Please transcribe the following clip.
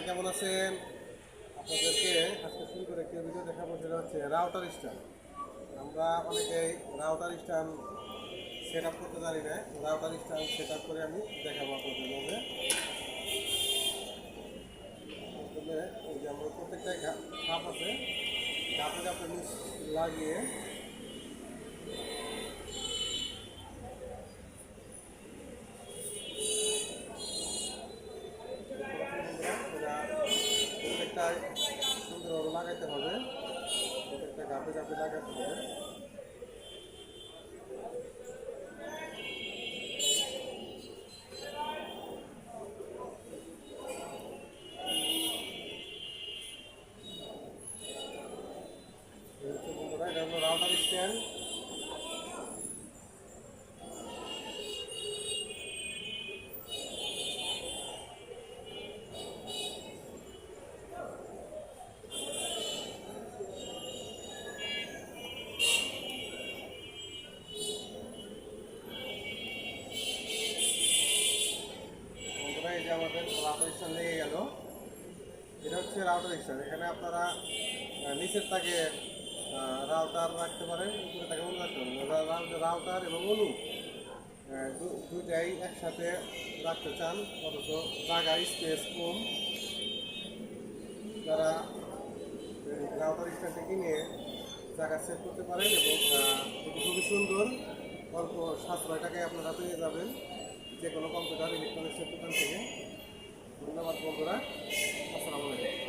কেমন আছেন? আপনাদেরকে আজকে শুরু করে একটি ভিডিও দেখাবো, সেটা হচ্ছে রাউটার স্ট্যান্ড। আমরা অনেকেই রাউটার স্ট্যান্ড সেট আপ করতে জানি না। রাউটার স্ট্যান্ড সেট আপ করে আমি দেখাবো আপনাদের মধ্যে। প্রথমে ওই যে আমরা প্রত্যেকটা ধাপ আছে, ধাপে ধাপে নিচ লাগিয়ে প্রত্যেকটা সুন্দরভাবে লাগাইতে হবে। প্রত্যেকটা ধাপে ধাপে লাগাতে হবে। বন্ধুরা, এটা হলো রাউটার স্ট্যান্ড। এই যে আমাদের রাউটার স্ট্যান্ড লেগে গেল। এটা হচ্ছে রাউটার স্ট্যান্ড। এখানে আপনারা নিচের তাকে রাউটার রাখতে পারেন, উপরে তাকে অনু রাখতে পারেন। রাউটার এবং অনু দুইটাই একসাথে রাখতে চান, অথচ জায়গা স্পেস কম, তারা রাউটার স্ট্যান্ডে কিনে জায়গা সেভ করতে পারেন এবং এটি খুবই সুন্দর। অল্প 700 টাকায় আপনারা পেয়ে যাবেন যে কোনো কম্পিউটার ইলেকট্রনিক্সের দোকান থেকে। ধন্যবাদ বন্ধুরা, আসসালামু আলাইকুম।